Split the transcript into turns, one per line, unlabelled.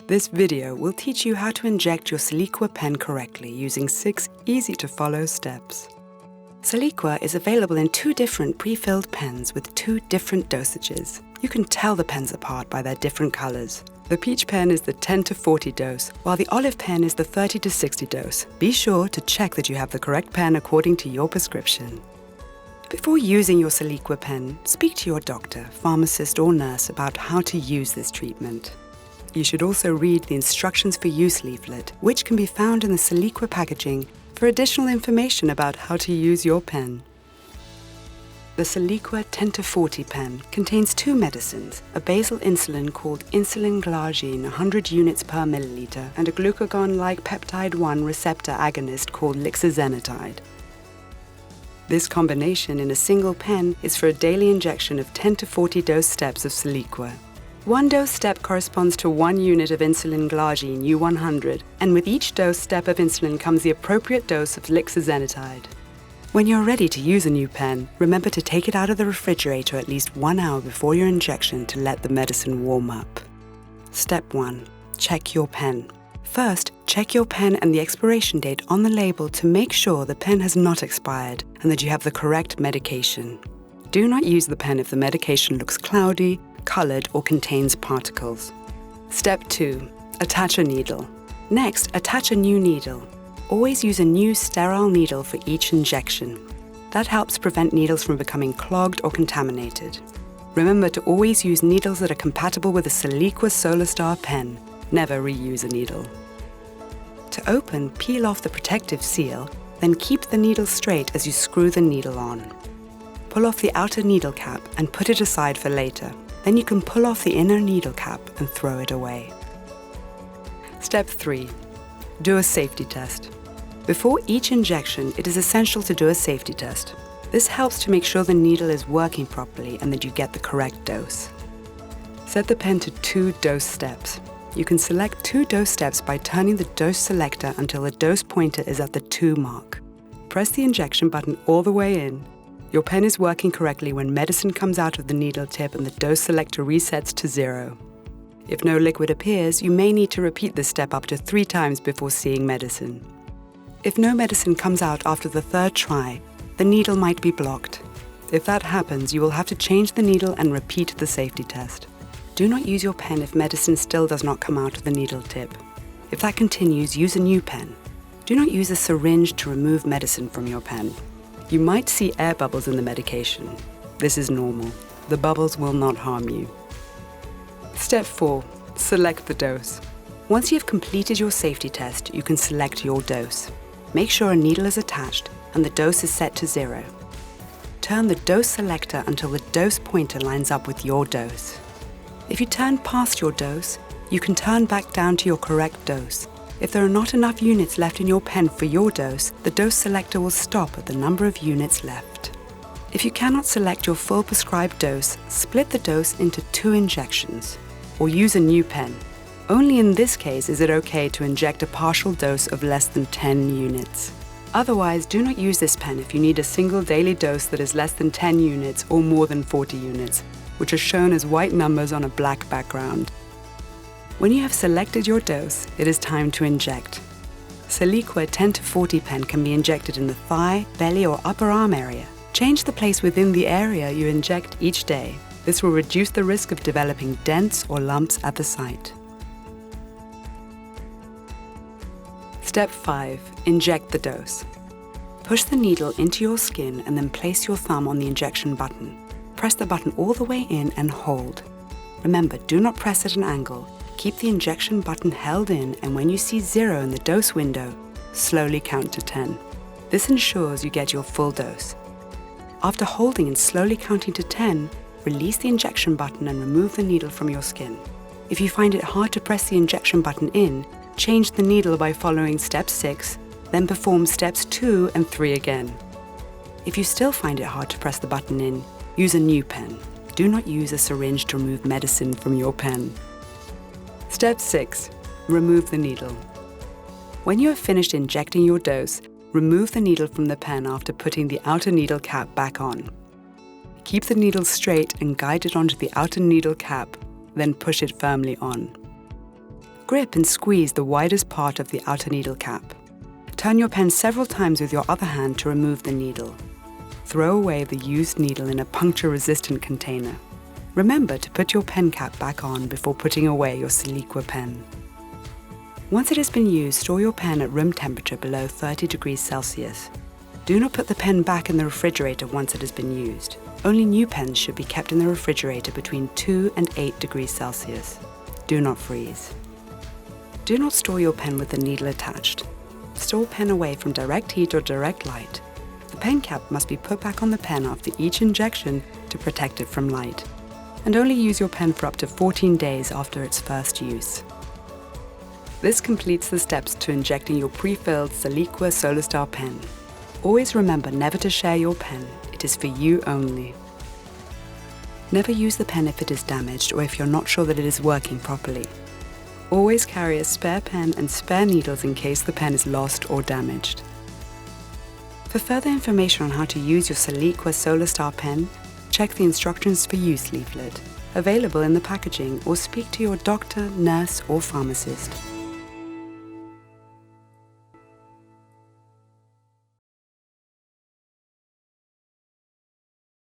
This video will teach you how to inject your SOLIQUA pen correctly using 6 easy-to-follow steps. SOLIQUA is available in 2 different pre-filled pens with 2 different dosages. You can tell the pens apart by their different colors. The peach pen is the 10 to 40 dose, while the olive pen is the 30 to 60 dose. Be sure to check that you have the correct pen according to your prescription. Before using your SOLIQUA pen, speak to your doctor, pharmacist or nurse about how to use this treatment. You should also read the instructions for use leaflet, which can be found in the SOLIQUA packaging for additional information about how to use your pen. The SOLIQUA 10 to 40 pen contains 2 medicines, a basal insulin called Insulin glargine 100 units per milliliter and a glucagon-like peptide-1 receptor agonist called lixisenatide. This combination in a single pen is for a daily injection of 10 to 40 dose steps of SOLIQUA. 1 dose step corresponds to 1 unit of insulin glargine U100, and with each dose step of insulin comes the appropriate dose of lixisenatide. When you're ready to use a new pen, remember to take it out of the refrigerator at least 1 hour before your injection to let the medicine warm up. Step 1. Check your pen. First, check your pen and the expiration date on the label to make sure the pen has not expired and that you have the correct medication. Do not use the pen if the medication looks cloudy, colored, or contains particles. Step 2. Attach a needle. Next, attach a new needle. Always use a new sterile needle for each injection. That helps prevent needles from becoming clogged or contaminated. Remember to always use needles that are compatible with a SOLIQUA SolarStar pen. Never reuse a needle. To open, peel off the protective seal, then keep the needle straight as you screw the needle on. Pull off the outer needle cap and put it aside for later. Then you can pull off the inner needle cap and throw it away. Step 3. Do a safety test. Before each injection, it is essential to do a safety test. This helps to make sure the needle is working properly and that you get the correct dose. Set the pen to 2 dose steps. You can select 2 dose steps by turning the dose selector until the dose pointer is at the 2 mark. Press the injection button all the way in. Your pen is working correctly when medicine comes out of the needle tip and the dose selector resets to 0. If no liquid appears, you may need to repeat this step up to 3 times before seeing medicine. If no medicine comes out after the 3rd try, the needle might be blocked. If that happens, you will have to change the needle and repeat the safety test. Do not use your pen if medicine still does not come out of the needle tip. If that continues, use a new pen. Do not use a syringe to remove medicine from your pen. You might see air bubbles in the medication. This is normal. The bubbles will not harm you. Step 4. Select the dose. Once you have completed your safety test, you can select your dose. Make sure a needle is attached and the dose is set to 0. Turn the dose selector until the dose pointer lines up with your dose. If you turn past your dose, you can turn back down to your correct dose. If there are not enough units left in your pen for your dose, the dose selector will stop at the number of units left. If you cannot select your full prescribed dose, split the dose into 2 injections, or use a new pen. Only in this case is it okay to inject a partial dose of less than 10 units. Otherwise, do not use this pen if you need a single daily dose that is less than 10 units or more than 40 units, which are shown as white numbers on a black background. When you have selected your dose, it is time to inject. SOLIQUA 10 to 40 pen can be injected in the thigh, belly or upper arm area. Change the place within the area you inject each day. This will reduce the risk of developing dents or lumps at the site. Step 5. Inject the dose. Push the needle into your skin and then place your thumb on the injection button. Press the button all the way in and hold. Remember, do not press at an angle. Keep the injection button held in, and when you see 0 in the dose window, slowly count to 10. This ensures you get your full dose. After holding and slowly counting to 10, release the injection button and remove the needle from your skin. If you find it hard to press the injection button in, change the needle by following step 6, then perform steps 2 and 3 again. If you still find it hard to press the button in, use a new pen. Do not use a syringe to remove medicine from your pen. Step 6. Remove the needle. When you have finished injecting your dose, remove the needle from the pen after putting the outer needle cap back on. Keep the needle straight and guide it onto the outer needle cap, then push it firmly on. Grip and squeeze the widest part of the outer needle cap. Turn your pen several times with your other hand to remove the needle. Throw away the used needle in a puncture-resistant container. Remember to put your pen cap back on before putting away your SOLIQUA pen. Once it has been used, store your pen at room temperature below 30 degrees Celsius. Do not put the pen back in the refrigerator once it has been used. Only new pens should be kept in the refrigerator between 2 and 8 degrees Celsius. Do not freeze. Do not store your pen with the needle attached. Store pen away from direct heat or direct light. The pen cap must be put back on the pen after each injection to protect it from light. And only use your pen for up to 14 days after its first use. This completes the steps to injecting your pre-filled SOLIQUA SOLAR pen. Always remember never to share your pen. It is for you only. Never use the pen if it is damaged or if you're not sure that it is working properly. Always carry a spare pen and spare needles in case the pen is lost or damaged. For further information on how to use your SOLIQUA SOLAR pen, check the instructions for use leaflet, available in the packaging, or speak to your doctor, nurse, or pharmacist.